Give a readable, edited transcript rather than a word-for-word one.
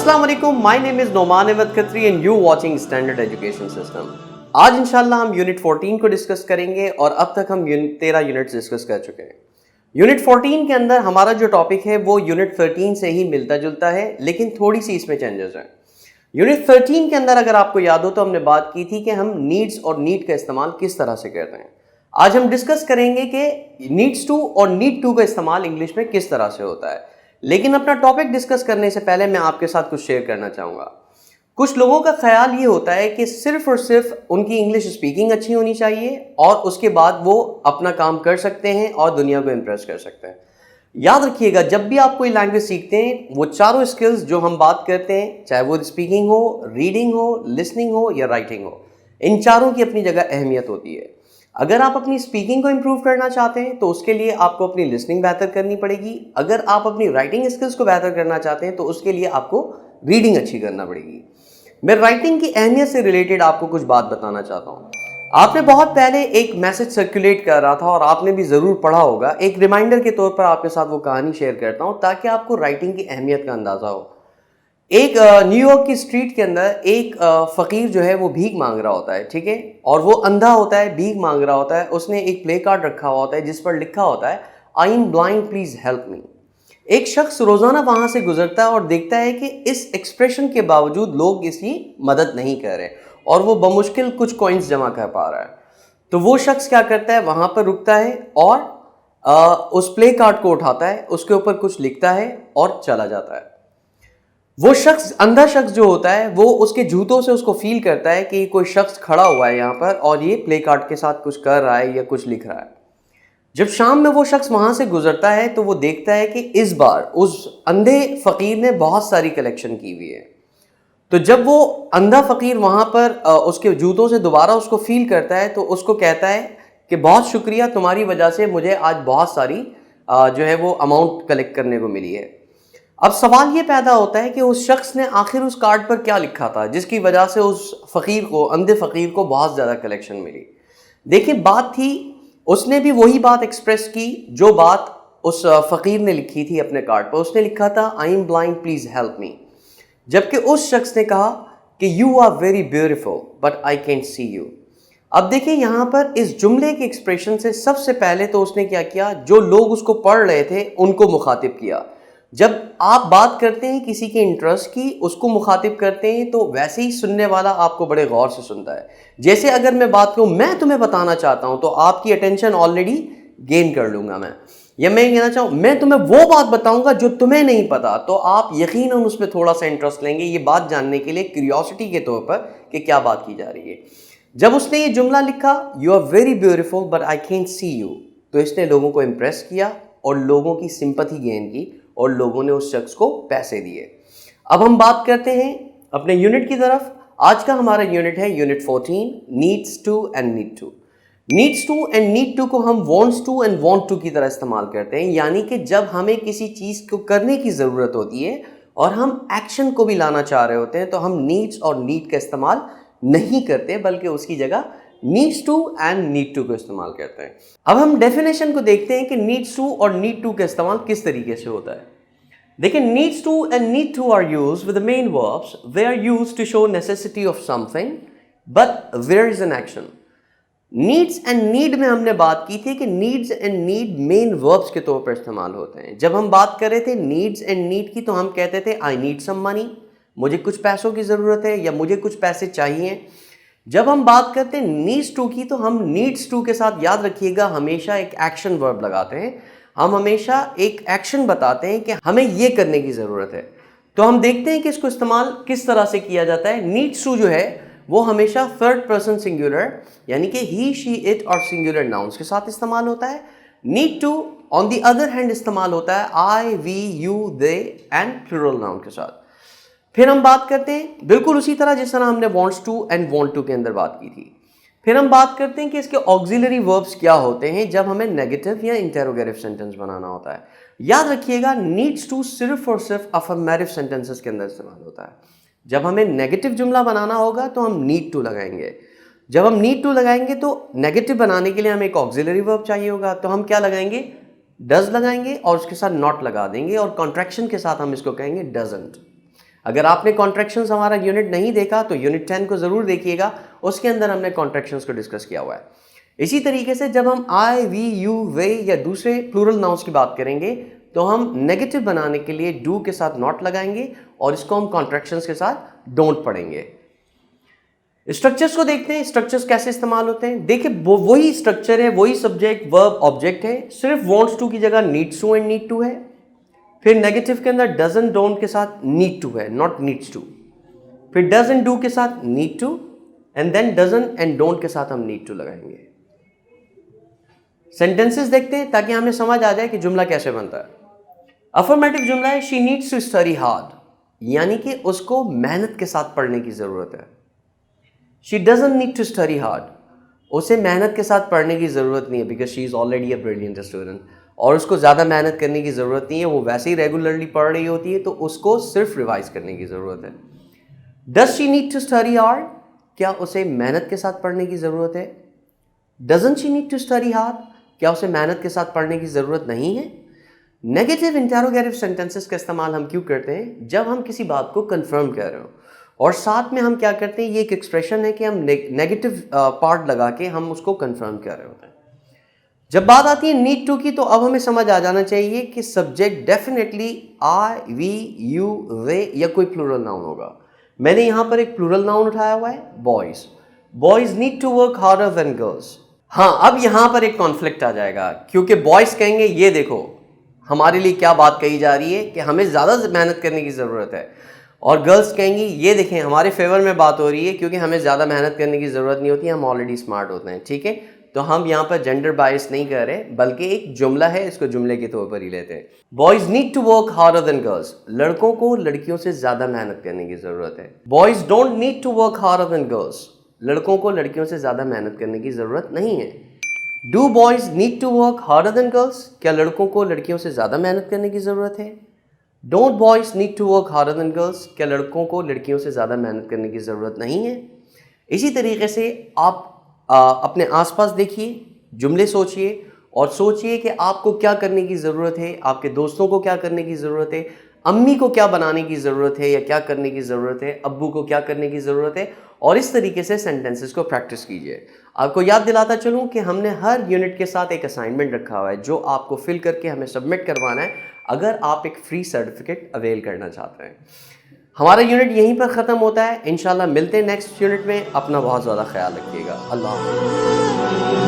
अस्सलाम वालेकुम, my name is Noman Ahmed Khatri and you watching standard education system. आज इंशाल्लाह हम यूनिट 14 को डिस्कस करेंगे और अब तक हम 13 यूनिट्स डिस्कस कर चुके हैं। यूनिट 14 के अंदर हमारा जो टॉपिक है वो यूनिट 13 से ही मिलता जुलता है, लेकिन थोड़ी सी इसमें चेंजेस हैं। यूनिट 13 के अंदर अगर आपको याद हो तो हमने बात की थी कि हम नीड्स और नीड का इस्तेमाल किस तरह से करते हैं। आज हम डिस्कस करेंगे कि नीड्स टू और नीड टू का इस्तेमाल इंग्लिश में किस तरह से होता है। लेकिन अपना टॉपिक डिस्कस करने से पहले मैं आपके साथ कुछ शेयर करना चाहूँगा। कुछ लोगों का ख्याल ये होता है कि सिर्फ और सिर्फ उनकी इंग्लिश स्पीकिंग अच्छी होनी चाहिए और उसके बाद वो अपना काम कर सकते हैं और दुनिया को इम्प्रेस कर सकते हैं। याद रखिएगा, जब भी आप कोई लैंग्वेज सीखते हैं वो चारों स्किल्स जो हम बात करते हैं, चाहे वो स्पीकिंग हो, रीडिंग हो, लिसनिंग हो या राइटिंग हो, इन चारों की अपनी जगह अहमियत होती है। अगर आप अपनी स्पीकिंग को इम्प्रूव करना चाहते हैं तो उसके लिए आपको अपनी लिसनिंग बेहतर करनी पड़ेगी। अगर आप अपनी राइटिंग स्किल्स को बेहतर करना चाहते हैं तो उसके लिए आपको रीडिंग अच्छी करना पड़ेगी। मैं राइटिंग की अहमियत से रिलेटेड आपको कुछ बात बताना चाहता हूँ। आपने बहुत पहले एक मैसेज सर्कुलेट कर रहा था और आपने भी ज़रूर पढ़ा होगा। एक रिमाइंडर के तौर पर आपके साथ वो कहानी शेयर करता हूँ ताकि आपको राइटिंग की अहमियत का अंदाज़ा हो। एक न्यूयॉर्क की स्ट्रीट के अंदर एक फ़कीर जो है वो भीख मांग रहा होता है, ठीक है, और वो अंधा होता है, भीख मांग रहा होता है। उसने एक प्ले कार्ड रखा हुआ होता है जिस पर लिखा होता है आई एम ब्लाइंड प्लीज़ हेल्प मी। एक शख्स रोज़ाना वहाँ से गुजरता है और देखता है कि इस एक्सप्रेशन के बावजूद लोग इसकी मदद नहीं कर रहे और वो बमुश्किल कुछ कॉइन्स जमा कर पा रहा है। तो वो शख्स क्या करता है, वहाँ पर रुकता है और उस प्ले कार्ड को उठाता है, उसके ऊपर कुछ लिखता है और चला जाता है। वो शख्स, अंधा शख्स जो होता है, वो उसके जूतों से उसको फील करता है कि कोई शख्स खड़ा हुआ है यहाँ पर और ये प्ले कार्ड के साथ कुछ कर रहा है या कुछ लिख रहा है। जब शाम में वो शख्स वहाँ से गुजरता है तो वो देखता है कि इस बार उस अंधे फ़कीर ने बहुत सारी कलेक्शन की हुई है। तो जब वो अंधा फ़कीर वहाँ पर उसके जूतों से दोबारा उसको फील करता है तो उसको कहता है कि बहुत शुक्रिया, तुम्हारी वजह से मुझे आज बहुत सारी जो है वो अमाउंट कलेक्ट करने को मिली है। अब सवाल ये पैदा होता है कि उस शख्स ने आखिर उस कार्ड पर क्या लिखा था जिसकी वजह से उस फ़कीर को, अंधे फ़कीर को बहुत ज़्यादा कलेक्शन मिली। देखिए, बात थी, उसने भी वही बात एक्सप्रेस की जो बात उस फ़कीर ने लिखी थी अपने कार्ड पर। उसने लिखा था I am blind please help me, जबकि उस शख्स ने कहा कि you are very beautiful but I can't see you. अब देखिए, यहाँ पर इस जुमले के एक्सप्रेशन से सबसे पहले तो उसने क्या किया, जो लोग उसको पढ़ रहे थे उनको मुखातिब किया। जब आप बात करते हैं किसी के इंटरेस्ट की, उसको मुखातिब करते हैं, तो वैसे ही सुनने वाला आपको बड़े गौर से सुनता है। जैसे अगर मैं बात करूं, मैं तुम्हें बताना चाहता हूं, तो आपकी अटेंशन ऑलरेडी गेन कर लूंगा मैं, या मैं कहना चाहूँ मैं तुम्हें वो बात बताऊंगा जो तुम्हें नहीं पता, तो आप यकीनन उसमें थोड़ा सा इंटरेस्ट लेंगे, ये बात जानने के लिए, क्यूरियोसिटी के तौर पर कि क्या बात की जा रही है। जब उसने ये जुमला लिखा you are very beautiful but I can't see you, तो इसने लोगों को इम्प्रेस किया और लोगों की सिंपैथी गेन की और लोगों ने उस शख्स को पैसे दिए। अब हम बात करते हैं अपने यूनिट की तरफ। आज का हमारा यूनिट है unit 14, needs to and need to. Needs to and need to को हम wants to and want to की तरह इस्तेमाल करते हैं, यानी कि जब हमें किसी चीज़ को करने की ज़रूरत होती है और हम एक्शन को भी लाना चाह रहे होते हैं तो हम नीड्स और नीड का इस्तेमाल नहीं करते, बल्कि उसकी जगह needs to and need to को इस्तेमाल करते हैं। अब हम डेफिनेशन को देखते हैं कि नीड्स टू और नीड टू का इस्तेमाल किस तरीके से होता है। देखिए, needs to and need to are used with the main verbs. They are used to show necessity of something but there is an action. Needs and need में हमने बात की थी कि needs and need main verbs के तौर पर इस्तेमाल होते हैं। जब हम बात कर रहे थे नीड्स एंड नीड की तो हम कहते थे आई नीड सम मनी, मुझे कुछ पैसों की ज़रूरत है या मुझे कुछ पैसे चाहिए। जब हम बात करते हैं नीड्स टू की तो हम नीड्स टू के साथ, याद रखिएगा, हमेशा एक एक्शन वर्ब लगाते हैं। हम हमेशा एक एक्शन बताते हैं कि हमें ये करने की ज़रूरत है। तो हम देखते हैं कि इसको इस्तेमाल किस तरह से किया जाता है। नीड्स टू जो है वो हमेशा थर्ड पर्सन सिंगुलर, यानी कि ही, शी, इट और सिंगुलर नाउन्स के साथ इस्तेमाल होता है। Need to on the other hand इस्तेमाल होता है I, we, you, they and plural noun के साथ। फिर हम बात करते हैं बिल्कुल उसी तरह जिस तरह हमने wants to and want to के अंदर बात की थी। फिर हम बात करते हैं कि इसके ऑक्सिलरी वर्ब्स क्या होते हैं जब हमें नेगेटिव या इंटेरोगेटिव सेंटेंस बनाना होता है। याद रखिएगा, नीड्स टू सिर्फ और सिर्फ अफर्मेटिव सेंटेंसेस के अंदर इस्तेमाल होता है। जब हमें नेगेटिव जुमला बनाना होगा तो हम नीड टू लगाएंगे। जब हम नीड टू लगाएंगे तो नेगेटिव बनाने के लिए हमें एक ऑक्सिलरी वर्ब चाहिए होगा, तो हम क्या लगाएंगे, डज लगाएंगे और उसके साथ नॉट लगा देंगे और कॉन्ट्रैक्शन के साथ हम इसको कहेंगे डजंट। अगर आपने कॉन्ट्रैक्शंस हमारा यूनिट नहीं देखा तो यूनिट 10 को ज़रूर देखिएगा, उसके अंदर हमने कॉन्ट्रैक्शंस को डिस्कस किया हुआ है। इसी तरीके से जब हम आई, वी, यू, वे या दूसरे प्लूरल नाउन्स की बात करेंगे तो हम नेगेटिव बनाने के लिए डू के साथ नॉट लगाएंगे और इसको हम कॉन्ट्रैक्शंस के साथ डोंट पढ़ेंगे। स्ट्रक्चर्स को देखते हैं, स्ट्रक्चर्स कैसे इस्तेमाल होते हैं। देखिए वही स्ट्रक्चर है, वही सब्जेक्ट वर्ब ऑब्जेक्ट है, सिर्फ वांट्स टू की जगह needs to and need to है। फिर नेगेटिव के अंदर डजंट डोंट के साथ नीड टू है, नॉट नीड्स टू। फिर डजंट डू के साथ need to and then doesn't and don't के साथ हम नीड टू लगाएंगे। सेंटेंसेस देखते हैं ताकि हमें समझ आ जाए कि जुमला कैसे बनता है। अफर्मेटिव जुमला है she needs to study hard, यानी कि उसको मेहनत के साथ पढ़ने की जरूरत है। She doesn't need to study hard, उसे मेहनत के साथ पढ़ने की ज़रूरत नहीं है because she is already a brilliant student, और उसको ज़्यादा मेहनत करने की ज़रूरत नहीं है, वो वैसे ही रेगुलरली पढ़ रही होती है तो उसको सिर्फ रिवाइज करने की ज़रूरत है। Does she need to study hard, क्या उसे मेहनत के साथ पढ़ने की ज़रूरत है। Doesn't she need to study hard, क्या उसे मेहनत के साथ पढ़ने की ज़रूरत नहीं है। नेगेटिव इंटेरोगेटिव सेंटेंसेस का इस्तेमाल हम क्यों करते हैं, जब हम किसी बात को कंफर्म कर रहे हो और साथ में हम क्या करते हैं, ये एक एक्सप्रेशन है कि हम नेगेटिव पार्ट लगा के हम उसको कंफर्म कर रहे होते हैं। जब बात आती है नीड टू की तो अब हमें समझ आ जाना चाहिए कि subject definitely I, we, you, वे या कोई प्लूरल नाउन होगा। मैंने यहाँ पर एक प्लूरल नाउन उठाया हुआ है, boys. Boys need to work harder than girls. हाँ, अब यहाँ पर एक कॉन्फ्लिक्ट आ जाएगा क्योंकि बॉयज कहेंगे ये देखो हमारे लिए क्या बात कही जा रही है कि हमें ज़्यादा मेहनत करने की ज़रूरत है, और गर्ल्स कहेंगी ये देखें हमारे फेवर में बात हो रही है क्योंकि हमें ज़्यादा मेहनत करने की ज़रूरत नहीं होती, हम ऑलरेडी स्मार्ट होते हैं। ठीक है, तो हम यहाँ पर जेंडर बायस नहीं कर रहे बल्कि एक जुमला है, इसको जुमले के तौर पर ही लेते हैं। Boys need to work harder than girls, लड़कों को लड़कियों से ज़्यादा मेहनत करने की ज़रूरत है। Boys don't need to work harder than girls, लड़कों को लड़कियों से ज़्यादा मेहनत करने की ज़रूरत नहीं है। Do boys need to work harder than girls, क्या लड़कों को लड़कियों से ज़्यादा मेहनत करने की ज़रूरत है। Don't boys need to work harder than girls, क्या लड़कों को लड़कियों से ज़्यादा मेहनत करने की ज़रूरत नहीं है। इसी तरीके से आप अपने आसपास देखिए, जुमले सोचिए और सोचिए कि आपको क्या करने की ज़रूरत है, आपके दोस्तों को क्या करने की ज़रूरत है, अम्मी को क्या बनाने की ज़रूरत है या क्या करने की ज़रूरत है, अब्बू को क्या करने की ज़रूरत है, और इस तरीके से सेंटेंसेस को प्रैक्टिस कीजिए। आपको याद दिलाता चलूँ कि हमने हर यूनिट के साथ एक असाइनमेंट रखा हुआ है जो आपको फिल करके हमें सबमिट करवाना है अगर आप एक फ्री सर्टिफिकेट अवेल करना चाहते हैं। हमारा यूनिट यहीं पर ख़त्म होता है। इंशाल्लाह मिलते हैं नेक्स्ट यूनिट में। अपना बहुत ज़्यादा ख्याल रखिएगा। अल्लाह हाफ़िज़।